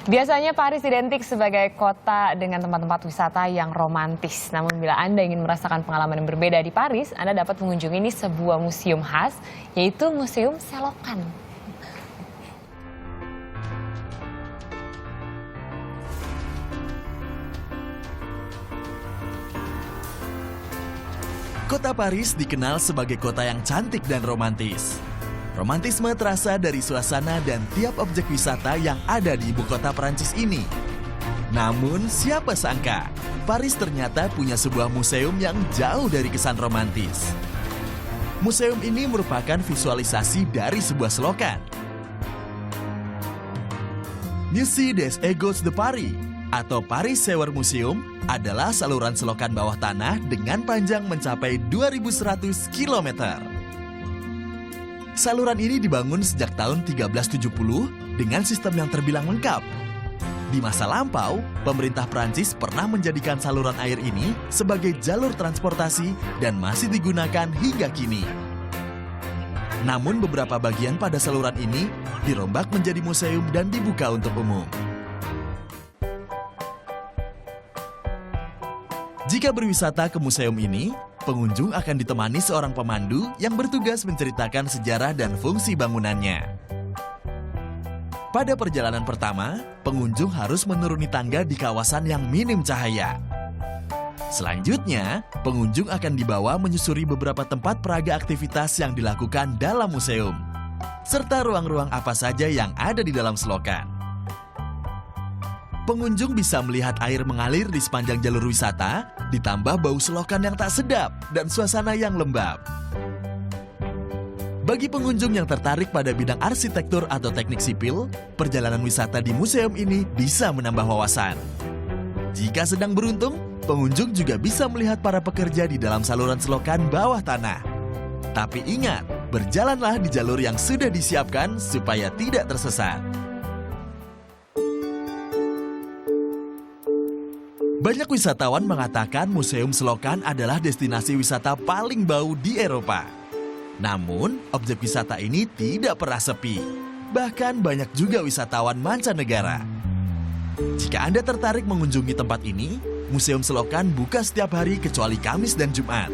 Biasanya Paris identik sebagai kota dengan tempat-tempat wisata yang romantis. Namun bila Anda ingin merasakan pengalaman yang berbeda di Paris, Anda dapat mengunjungi ini sebuah museum khas, yaitu Museum Selokan. Kota Paris dikenal sebagai kota yang cantik dan romantis. Romantisme terasa dari suasana dan tiap objek wisata yang ada di ibu kota Perancis ini. Namun, siapa sangka, Paris ternyata punya sebuah museum yang jauh dari kesan romantis. Museum ini merupakan visualisasi dari sebuah selokan. Musée des Égouts de Paris atau Paris Sewer Museum adalah saluran selokan bawah tanah dengan panjang mencapai 2.100 km. Saluran ini dibangun sejak tahun 1370 dengan sistem yang terbilang lengkap. Di masa lampau, pemerintah Prancis pernah menjadikan saluran air ini sebagai jalur transportasi dan masih digunakan hingga kini. Namun beberapa bagian pada saluran ini dirombak menjadi museum dan dibuka untuk umum. Jika berwisata ke museum ini, pengunjung akan ditemani seorang pemandu yang bertugas menceritakan sejarah dan fungsi bangunannya. Pada perjalanan pertama, pengunjung harus menuruni tangga di kawasan yang minim cahaya. Selanjutnya, pengunjung akan dibawa menyusuri beberapa tempat peraga aktivitas yang dilakukan dalam museum, serta ruang-ruang apa saja yang ada di dalam selokan. Pengunjung bisa melihat air mengalir di sepanjang jalur wisata, ditambah bau selokan yang tak sedap dan suasana yang lembab. Bagi pengunjung yang tertarik pada bidang arsitektur atau teknik sipil, perjalanan wisata di museum ini bisa menambah wawasan. Jika sedang beruntung, pengunjung juga bisa melihat para pekerja di dalam saluran selokan bawah tanah. Tapi ingat, berjalanlah di jalur yang sudah disiapkan supaya tidak tersesat. Banyak wisatawan mengatakan Museum Selokan adalah destinasi wisata paling bau di Eropa. Namun, objek wisata ini tidak pernah sepi. Bahkan banyak juga wisatawan mancanegara. Jika Anda tertarik mengunjungi tempat ini, Museum Selokan buka setiap hari kecuali Kamis dan Jumat.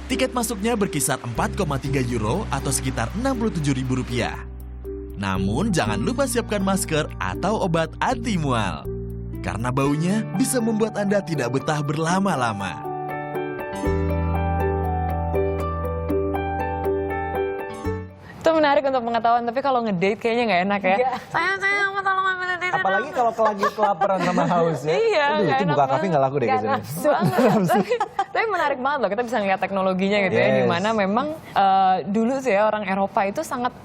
Tiket masuknya berkisar 4,3 euro atau sekitar Rp67.000. Namun, jangan lupa siapkan masker atau obat anti mual. Karena baunya bisa membuat Anda tidak betah berlama-lama. Itu menarik untuk pengetahuan, tapi kalau ngedate kayaknya nggak enak ya. Sayang, kamu tolong ambilin tidur. Apalagi kalau lagi kelaparan sama haus ya. Iya, aduh, itu buka kafe nggak laku deh Nggak kesini. nafsu banget. Tapi menarik banget loh, kita bisa ngeliat teknologinya gitu ya, di mana memang dulu sih ya orang Eropa itu sangat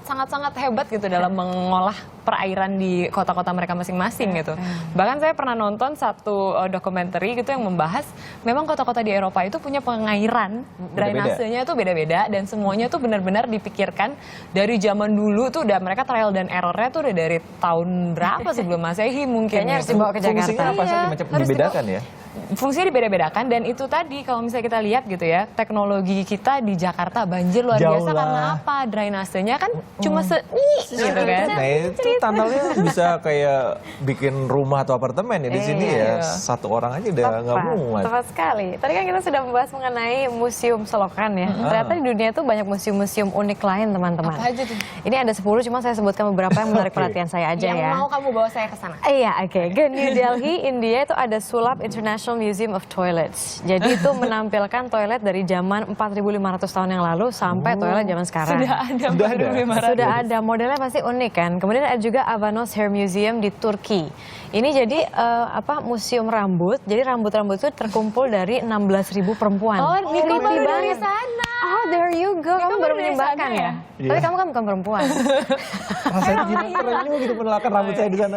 hebat gitu dalam mengolah perairan di kota-kota mereka masing-masing gitu. Bahkan saya pernah nonton satu dokumenter gitu yang membahas memang kota-kota di Eropa itu punya pengairan, drainasenya itu beda-beda dan semuanya tuh benar-benar dipikirkan dari zaman dulu tuh udah mereka trial dan errornya tuh udah dari tahun berapa sebelum Masehi mungkin. Kayaknya harus dibawa ke Jakarta. Fungsinya apa sih macam harus dibedakan ya? Fungsinya dibeda-bedakan dan itu tadi kalau misalnya kita lihat gitu ya, teknologi kita di Jakarta banjir luar Jauh biasa lah. karena apa? Drainasenya kan cuma gitu kan. Nah itu tunnelnya bisa kayak bikin rumah atau apartemen ya di sini ya. Satu orang aja udah nggak muat. Tepat sekali. Tadi kan kita sudah membahas mengenai Museum Selokan ya. Ternyata di dunia itu banyak museum-museum unik lain teman-teman. Apa aja tuh? Ini ada 10, cuma saya sebutkan beberapa yang menarik perhatian saya aja Yang ya. mau kamu bawa saya ke sana. Iya, oke. Ke New Delhi, India itu ada Sulab International Museum of Toilets. Jadi itu menampilkan toilet dari zaman 4.500 tahun yang lalu sampai toilet zaman sekarang. Sudah ada. Sudah ada, modelnya pasti unik kan. Kemudian ada juga Avanos Hair Museum di Turki. Ini jadi museum rambut. Jadi rambut-rambut itu terkumpul dari 16.000 perempuan. Oh, Niko baru dari banget. sana. Oh, there you go. Kamu baru dari menyebarkan sana ya? Iya. Tapi kamu kan bukan perempuan. Rasanya gimana keren juga gitu penolakan rambut saya di sana.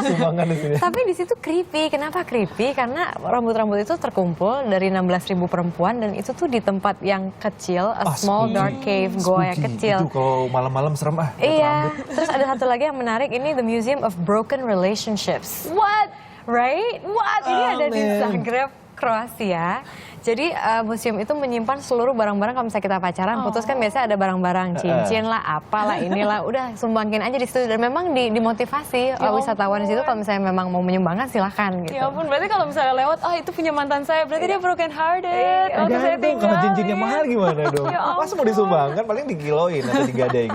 Sumbangan di sini. Tapi di situ creepy. Kenapa creepy? Karena rambut-rambut itu terkumpul dari 16.000 perempuan dan itu tuh di tempat yang kecil, a small dark cave, goa yang kecil. Itu kalau malam-malam serem lihat Iya. rambut. Terus ada satu lagi yang menarik, ini the Museum of Broken Relationships. What? Right? What? Ini ada di Amin. Zagreb, Kroasia. Jadi museum itu menyimpan seluruh barang-barang kalau misalnya kita pacaran, putus kan biasanya ada barang-barang cincin lah, apalah, inilah, udah sumbangin aja di situ. Dan memang dimotivasi wisatawan di situ kalau misalnya memang mau menyumbangkan silahkan gitu. Ya ampun, berarti kalau misalnya lewat, itu punya mantan saya, berarti dia broken hearted. Waktu saya Gantung, kalau tinggalin. cincinnya mahal gimana dong? Ya Pas mau disumbangkan paling dikiloin atau digadein.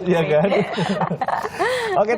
Iya kan? Oke,